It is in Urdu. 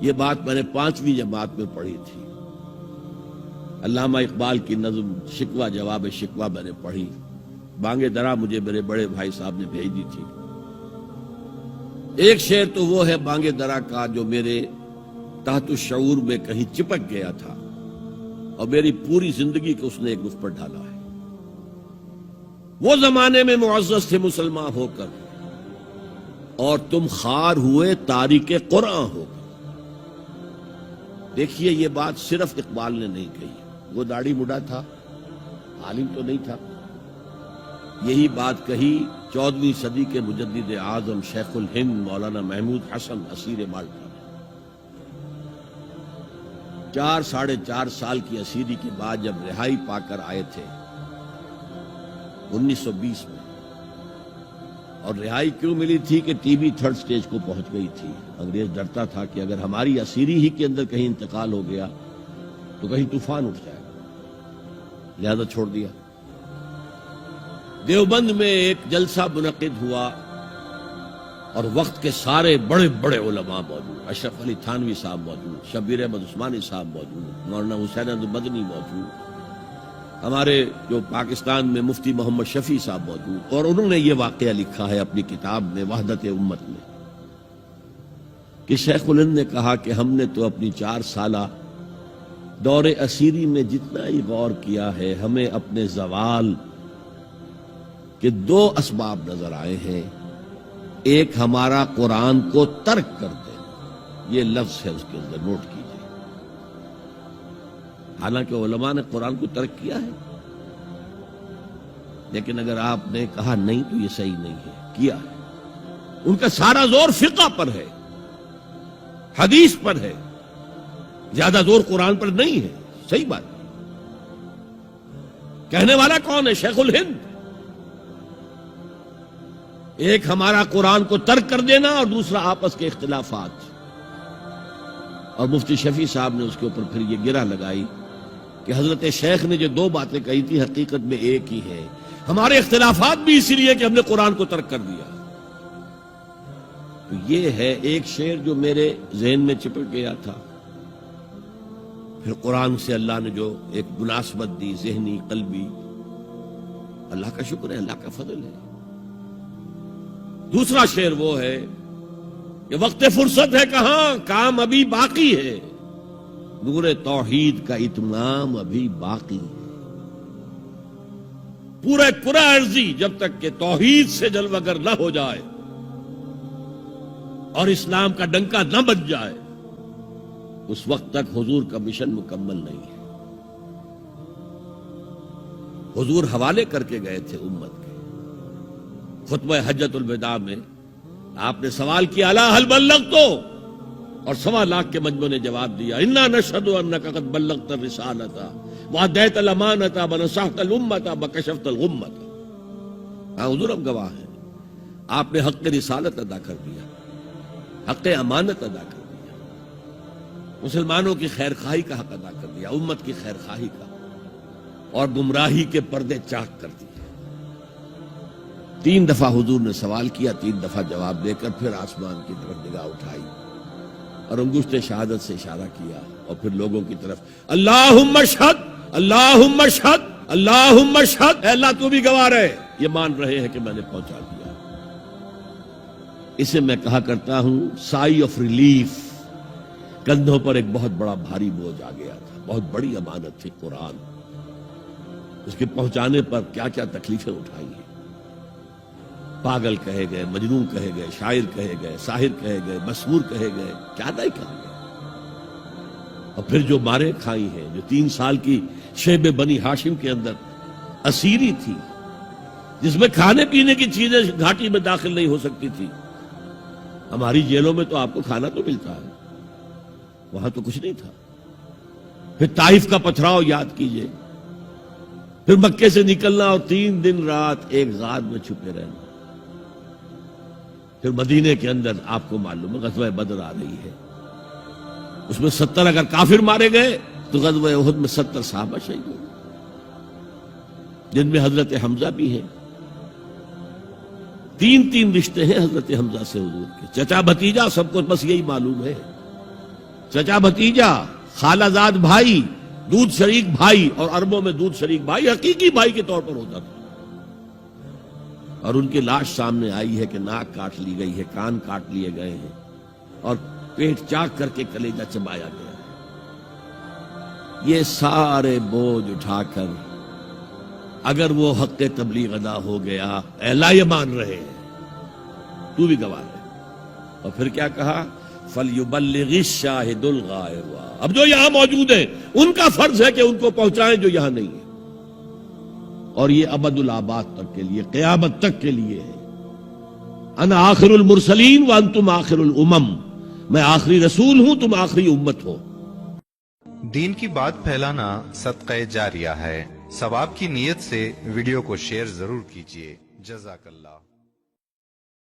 یہ بات میں نے 5ویں جماعت میں پڑھی تھی. علامہ اقبال کی نظم شکوہ جواب شکوہ میں نے پڑھی. بانگ درا مجھے میرے بڑے بھائی صاحب نے بھیج دی تھی. ایک شعر تو وہ ہے بانگ درا کا جو میرے تحت الشعور میں کہیں چپک گیا تھا اور میری پوری زندگی کو اس نے ایک رخ پر ڈالا ہے. وہ زمانے میں معزز تھے مسلمان ہو کر اور تم خار ہوئے تاریک قرآن ہو کر. دیکھیے یہ بات صرف اقبال نے نہیں کہی. وہ داڑھی مڈا تھا, عالم تو نہیں تھا. یہی بات کہی 14ویں صدی کے مجدد اعظم شیخ الہند مولانا محمود حسن اسیر مالٹا نے. 4 سال کی اسیری کے بعد جب رہائی پا کر آئے تھے 1920 میں, اور رہائی کیوں ملی تھی کہ ٹی بی 3rd سٹیج کو پہنچ گئی تھی. انگریز ڈرتا تھا کہ اگر ہماری اسیری ہی کے اندر کہیں انتقال ہو گیا تو کہیں طوفان اٹھ جائے گا, لہذا چھوڑ دیا. دیوبند میں ایک جلسہ منعقد ہوا اور وقت کے سارے بڑے بڑے علماء موجود. اشرف علی تھانوی صاحب موجود, شبیر احمد عثمانی صاحب موجود, مولانا حسین احمد مدنی موجود, ہمارے جو پاکستان میں مفتی محمد شفیع صاحب موجود. اور انہوں نے یہ واقعہ لکھا ہے اپنی کتاب میں وحدت امت میں کہ شیخ الہند نے کہا کہ ہم نے تو اپنی 4 سالہ دور اسیری میں جتنا ہی غور کیا ہے, ہمیں اپنے زوال کے 2 اسباب نظر آئے ہیں. ایک ہمارا قرآن کو ترک کر دینا, یہ لفظ ہے اس کے اندر, نوٹ کیجیے. حالانکہ علماء نے قرآن کو ترک کیا ہے, لیکن اگر آپ نے کہا نہیں تو یہ صحیح نہیں ہے, کیا ہے. ان کا سارا زور فقہ پر ہے, حدیث پر ہے, زیادہ زور قرآن پر نہیں ہے. صحیح بات. کہنے والا کون ہے؟ شیخ الہند. ایک ہمارا قرآن کو ترک کر دینا اور دوسرا آپس کے اختلافات. اور مفتی شفیع صاحب نے اس کے اوپر پھر یہ گرہ لگائی کہ حضرت شیخ نے جو 2 باتیں کہی تھی حقیقت میں ایک ہی ہے. ہمارے اختلافات بھی اسی لیے کہ ہم نے قرآن کو ترک کر دیا. تو یہ ہے ایک شعر جو میرے ذہن میں چپک گیا تھا. پھر قرآن سے اللہ نے جو ایک مناسبت دی ذہنی قلبی, اللہ کا شکر ہے, اللہ کا فضل ہے. دوسرا شعر وہ ہے کہ وقت فرصت ہے کہاں, کام ابھی باقی ہے, نور توحید کا اتمام ابھی باقی ہے. پورے کرہ ارضی جب تک کہ توحید سے جلوگر نہ ہو جائے اور اسلام کا ڈنکا نہ بج جائے, اس وقت تک حضور کا مشن مکمل نہیں ہے. حضور حوالے کر کے گئے تھے امت کے. خطبہ حجۃ الوداع میں آپ نے سوال کیا الا هل بلغت, اور 1.25 لاکھ کے مجمع نے جواب دیا انا نشهد انك قد بلغت الرسالة واديت الامانة ونصحت الامة وكشفت الغمة. ہاں حضور ہم گواہ ہیں, آپ نے حق رسالت ادا کر دیا, حق امانت ادا کر دیا, مسلمانوں کی خیر خواہی کا حق ادا کر دیا, امت کی خیر خواہی کا, اور گمراہی کے پردے چاک کر دیے. 3 دفعہ حضور نے سوال کیا, 3 دفعہ جواب دے کر پھر آسمان کی طرف نگاہ اٹھائی اور انگشت شہادت سے اشارہ کیا اور پھر لوگوں کی طرف اللہم اشہد اللہم اشہد اللہم اشہد, اے اللہ تو بھی گواہ رہے, یہ مان رہے ہیں کہ میں نے پہنچا دیا. اسے میں کہا کرتا ہوں سائی آف ریلیف. کندھوں پر ایک بہت بڑا بھاری بوجھ آ گیا تھا, بہت بڑی امانت تھی قرآن. اس کے پہنچانے پر کیا کیا تکلیفیں اٹھائی ہیں. پاگل کہے گئے, مجنون کہے گئے, شاعر کہے گئے, ساحر کہے گئے, مسحور کہے گئے, کیا نہیں کہے گئے. اور پھر جو مارے کھائی ہیں, جو 3 سال کی شیب بنی ہاشم کے اندر اسیری تھی, جس میں کھانے پینے کی چیزیں گھاٹی میں داخل نہیں ہو سکتی تھی. ہماری جیلوں میں تو آپ کو کھانا تو ملتا ہے, وہاں تو کچھ نہیں تھا. پھر طائف کا پتھراؤ یاد کیجئے, پھر مکے سے نکلنا اور 3 دن رات ایک غار میں چھپے رہنا. پھر مدینے کے اندر آپ کو معلوم ہے غزوہ بدر آ رہی ہے, اس میں 70 اگر کافر مارے گئے تو غزوہ احد میں 70 صحابہ شہید ہوئے, جن میں حضرت حمزہ بھی ہیں. 3 رشتے ہیں حضرت حمزہ سے حضور کے, چچا بھتیجا, سب کو بس یہی معلوم ہے. چچا بھتیجا، خالہ زاد بھائی، دودھ شریک بھائی، اور عربوں میں دودھ شریک بھائی حقیقی بھائی کے طور پر ہوتا تھا. اور ان کی لاش سامنے آئی ہے کہ ناک کاٹ لی گئی ہے، کان کاٹ لیے گئے ہیں، اور پیٹ چاک کر کے کلیجہ چبایا گیا ہے. یہ سارے بوجھ اٹھا کر اگر وہ حق تبلیغ ادا ہو گیا، اللہ یہ مان رہے ہیں، تو بھی گواہ ہے. اور پھر کیا کہا؟ فَلْيُبَلِّغِ الشَّاهِدُ الْغَائِبَ. اب جو یہاں موجود ہیں ان کا فرض ہے کہ ان کو پہنچائیں جو یہاں نہیں ہے. اور یہ ابد الآباد تک کے لیے، قیامت تک کے لیے ہے. انا آخر المرسلین وانتم آخر الامم. میں آخری رسول ہوں، تم آخری امت ہو. دین کی بات پھیلانا صدقہ جاریہ ہے. ثواب کی نیت سے ویڈیو کو شیئر ضرور کیجیے. جزاک اللہ.